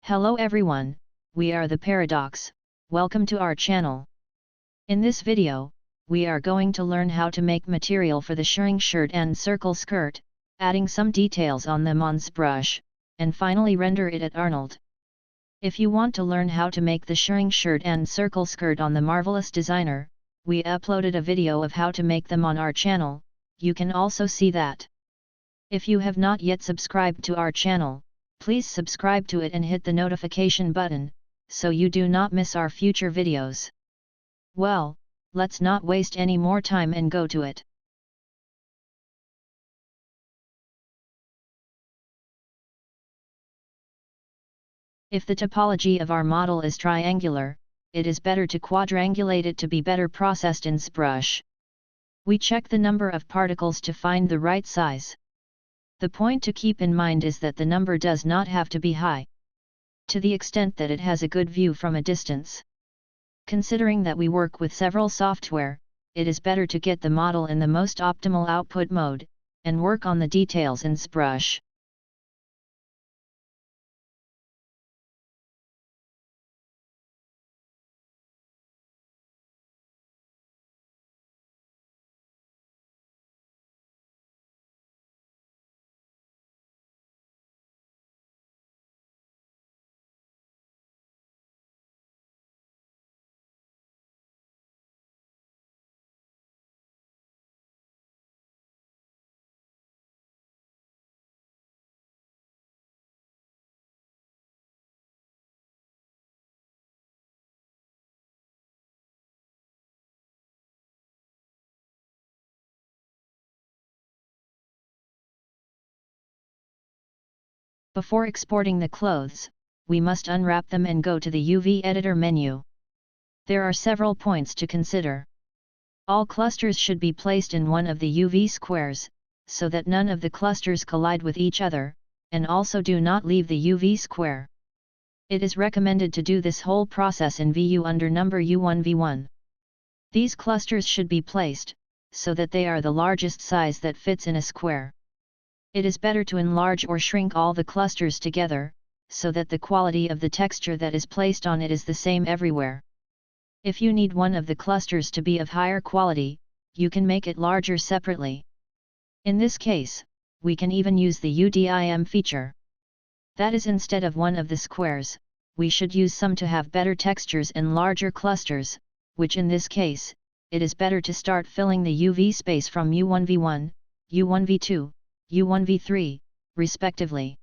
Hello everyone, we are the Paradoox. Welcome to our channel. In this video, we are going to learn how to make material for the shirring shirt and circle skirt, adding some details on them on ZBrush, and finally render it at Arnold. If you want to learn how to make the shirring shirt and circle skirt on the Marvelous Designer, we uploaded a video of how to make them on our channel, you can also see that. If you have not yet subscribed to our channel, please subscribe to it and hit the notification button, so you do not miss our future videos. Well, let's not waste any more time and go to it. If the topology of our model is triangular, it is better to quadrangulate it to be better processed in ZBrush. We check the number of particles to find the right size. The point to keep in mind is that the number does not have to be high, to the extent that it has a good view from a distance. Considering that we work with several software, it is better to get the model in the most optimal output mode, and work on the details in ZBrush. Before exporting the clothes, we must unwrap them and go to the UV editor menu. There are several points to consider. All clusters should be placed in one of the UV squares, so that none of the clusters collide with each other, and also do not leave the UV square. It is recommended to do this whole process in VU under number U1V1. These clusters should be placed, so that they are the largest size that fits in a square. It is better to enlarge or shrink all the clusters together, so that the quality of the texture that is placed on it is the same everywhere. If you need one of the clusters to be of higher quality, you can make it larger separately. In this case, we can even use the UDIM feature. That is, instead of one of the squares, we should use some to have better textures and larger clusters, which in this case, it is better to start filling the UV space from U1V1, U1V2, U1V3, respectively.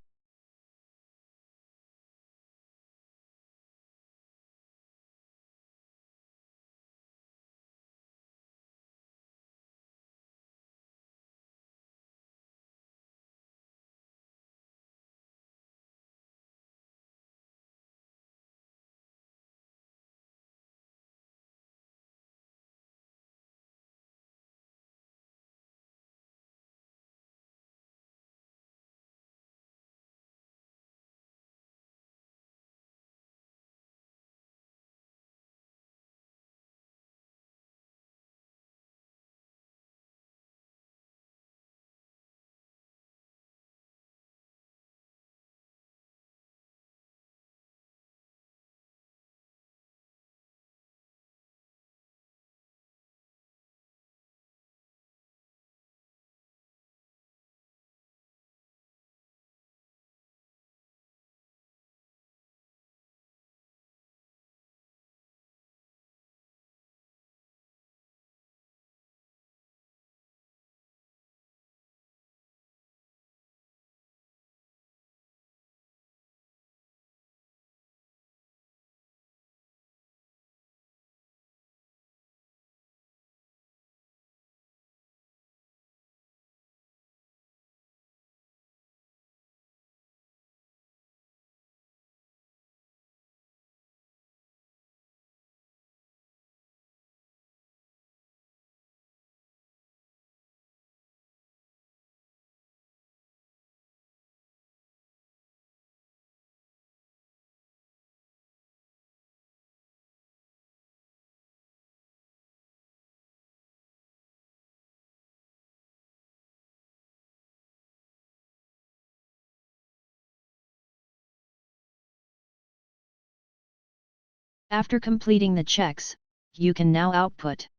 After completing the checks, you can now output.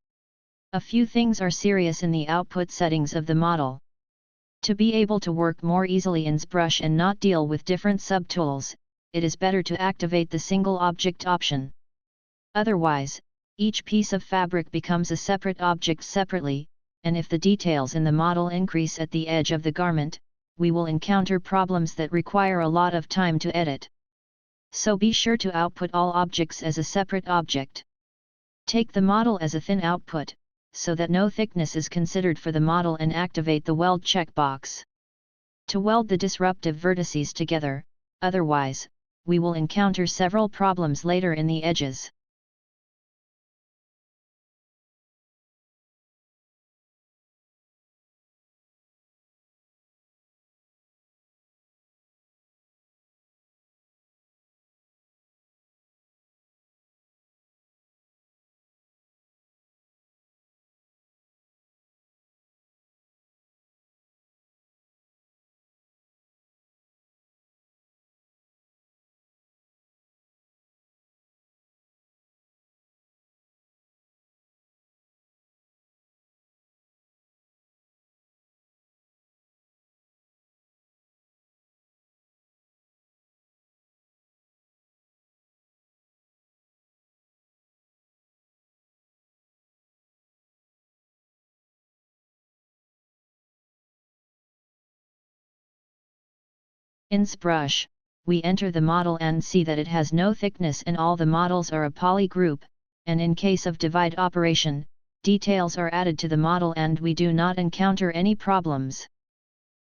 A few things are serious in the output settings of the model. To be able to work more easily in ZBrush and not deal with different subtools, it is better to activate the single object option. Otherwise, each piece of fabric becomes a separate object separately, and if the details in the model increase at the edge of the garment, we will encounter problems that require a lot of time to edit. So be sure to output all objects as a separate object. Take the model as a thin output, so that no thickness is considered for the model, and activate the weld checkbox. To weld the disruptive vertices together, otherwise, we will encounter several problems later in the edges. In ZBrush, we enter the model and see that it has no thickness and all the models are a poly group, and in case of divide operation, details are added to the model and we do not encounter any problems.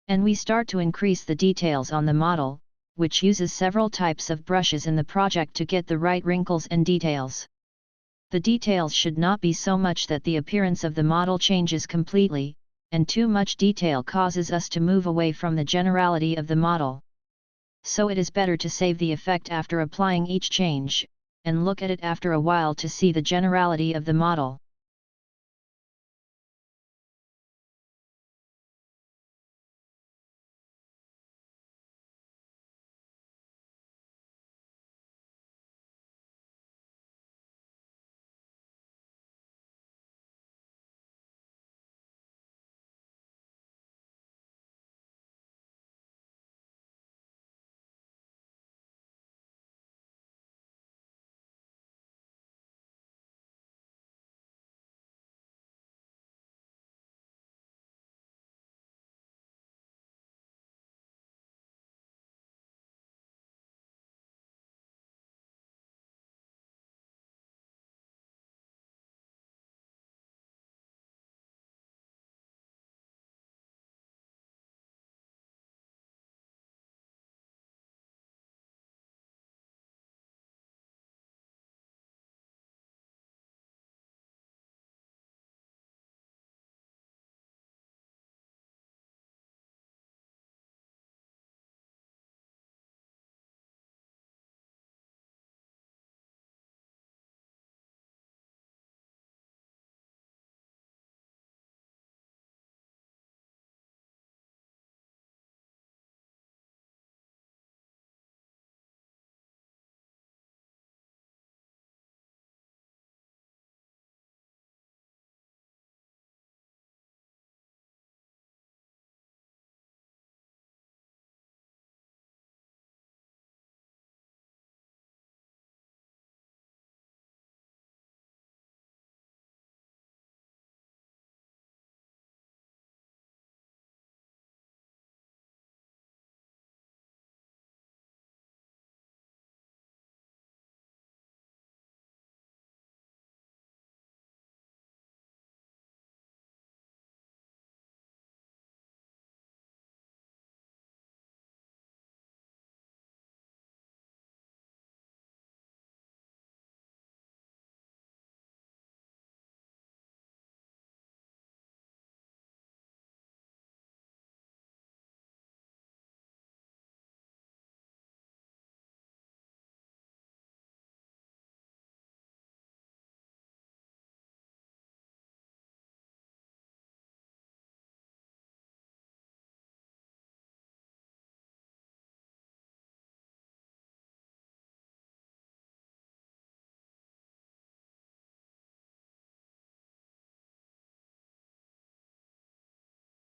And we start to increase the details on the model, which uses several types of brushes in the project to get the right wrinkles and details. The details should not be so much that the appearance of the model changes completely, and too much detail causes us to move away from the generality of the model. So it is better to save the effect after applying each change, and look at it after a while to see the generality of the model.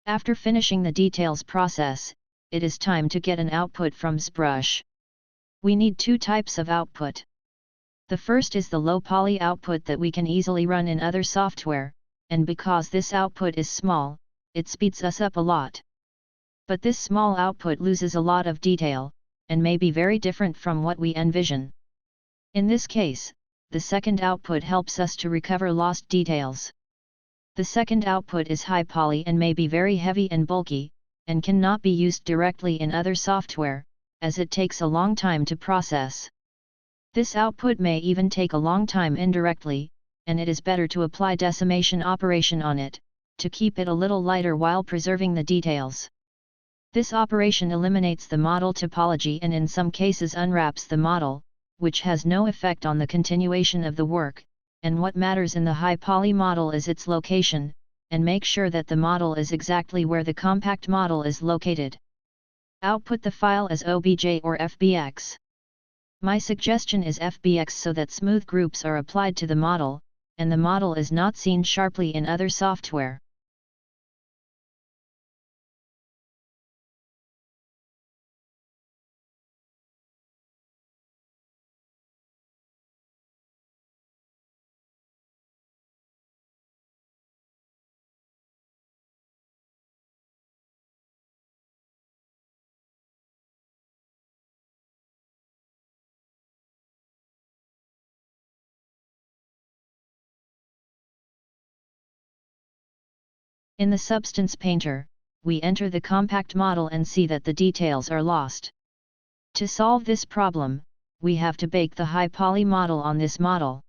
After finishing the details process, it is time to get an output from ZBrush. We need two types of output. The first is the low poly output that we can easily run in other software, and because this output is small, it speeds us up a lot. But this small output loses a lot of detail, and may be very different from what we envision. In this case, the second output helps us to recover lost details. The second output is high poly and may be very heavy and bulky, and cannot be used directly in other software, as it takes a long time to process. This output may even take a long time indirectly, and it is better to apply decimation operation on it, to keep it a little lighter while preserving the details. This operation eliminates the model topology and in some cases unwraps the model, which has no effect on the continuation of the work, and what matters in the high poly model is its location, and make sure that the model is exactly where the compact model is located. Output the file as OBJ or FBX. My suggestion is FBX so that smooth groups are applied to the model, and the model is not seen sharply in other software. In the Substance Painter, we enter the compact model and see that the details are lost. To solve this problem, we have to bake the high poly model on this model.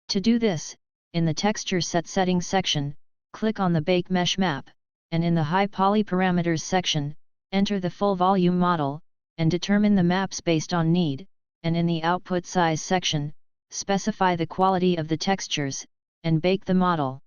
To do this, in the Texture Set Settings section, click on the Bake Mesh Map, and in the High Poly Parameters section, enter the full volume model, and determine the maps based on need, and in the Output Size section, specify the quality of the textures, and bake the model.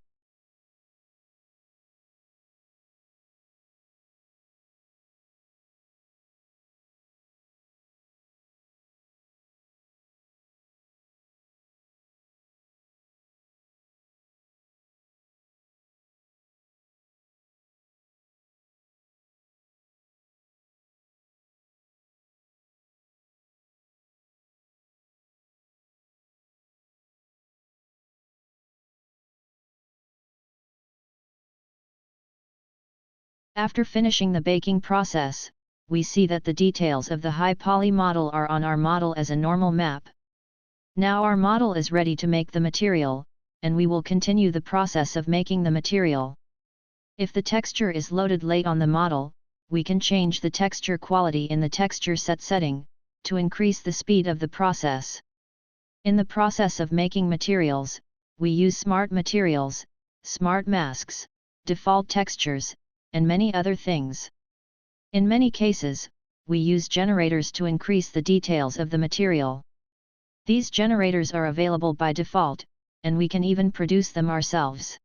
After finishing the baking process, we see that the details of the high poly model are on our model as a normal map. Now our model is ready to make the material, and we will continue the process of making the material. If the texture is loaded late on the model, we can change the texture quality in the texture set setting, to increase the speed of the process. In the process of making materials, we use smart materials, smart masks, default textures, and many other things. In many cases, we use generators to increase the details of the material. These generators are available by default, and we can even produce them ourselves.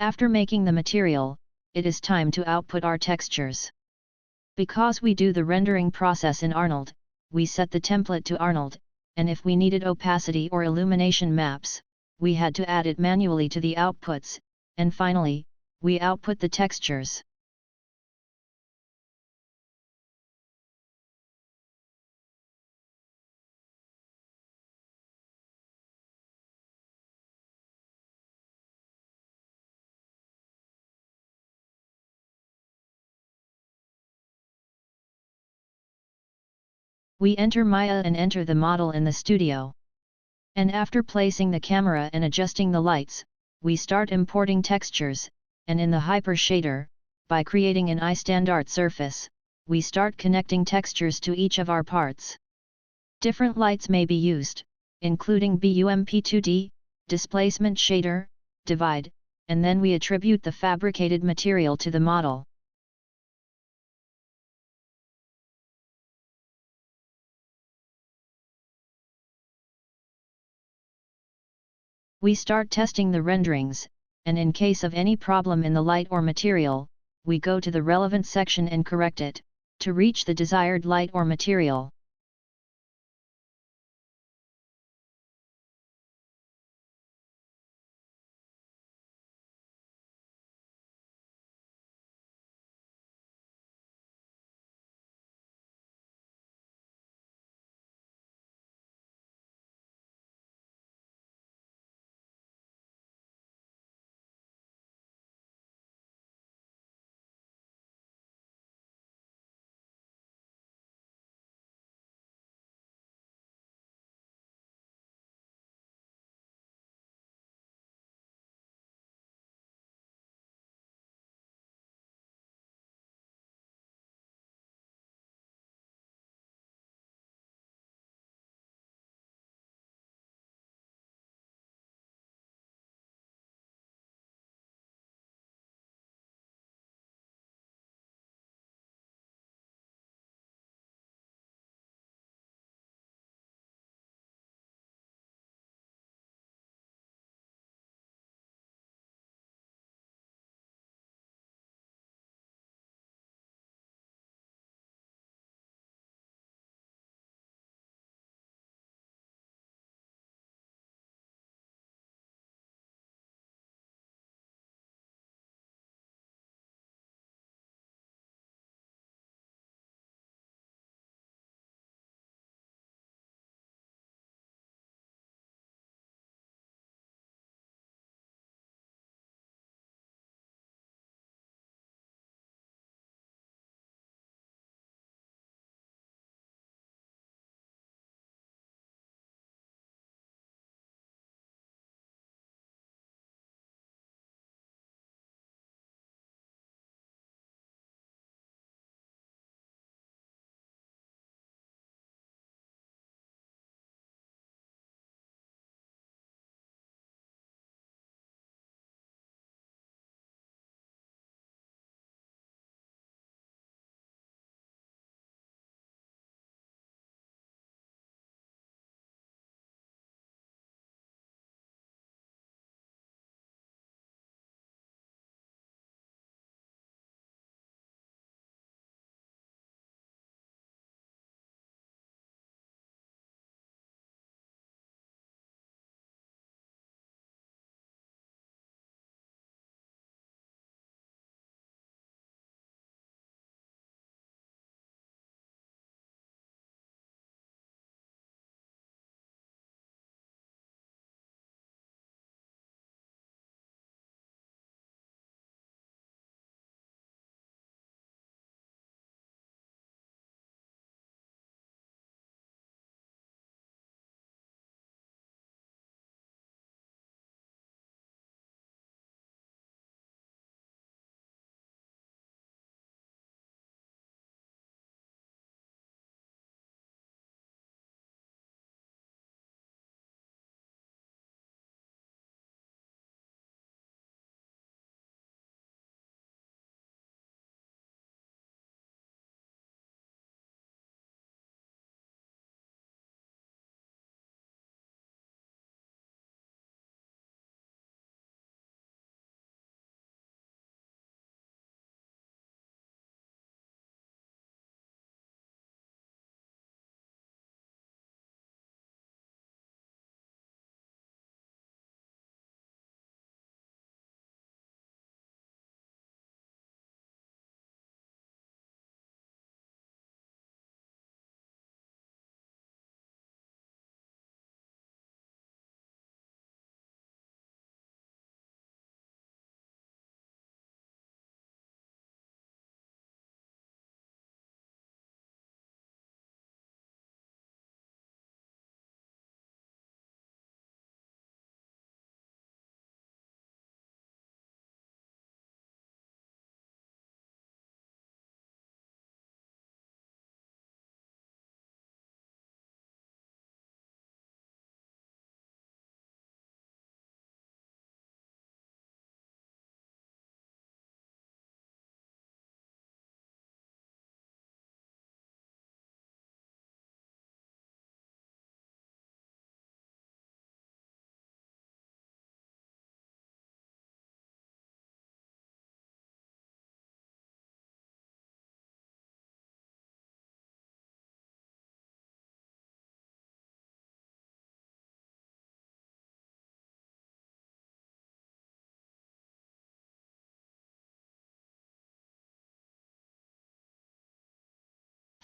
After making the material, it is time to output our textures. Because we do the rendering process in Arnold, we set the template to Arnold, and if we needed opacity or illumination maps, we had to add it manually to the outputs, and finally, we output the textures. We enter Maya and enter the model in the studio. And after placing the camera and adjusting the lights, we start importing textures, and in the Hyper Shader, by creating an iStandard surface, we start connecting textures to each of our parts. Different lights may be used, including BUMP2D, Displacement Shader, Divide, and then we attribute the fabricated material to the model. We start testing the renderings, and in case of any problem in the light or material, we go to the relevant section and correct it, to reach the desired light or material.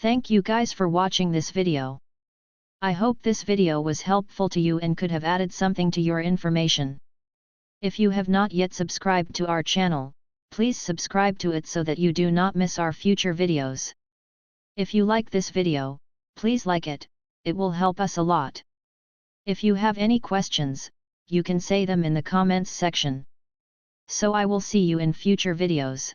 Thank you guys for watching this video. I hope this video was helpful to you and could have added something to your information. If you have not yet subscribed to our channel, please subscribe to it so that you do not miss our future videos. If you like this video, please like it, it will help us a lot. If you have any questions, you can say them in the comments section. So I will see you in future videos.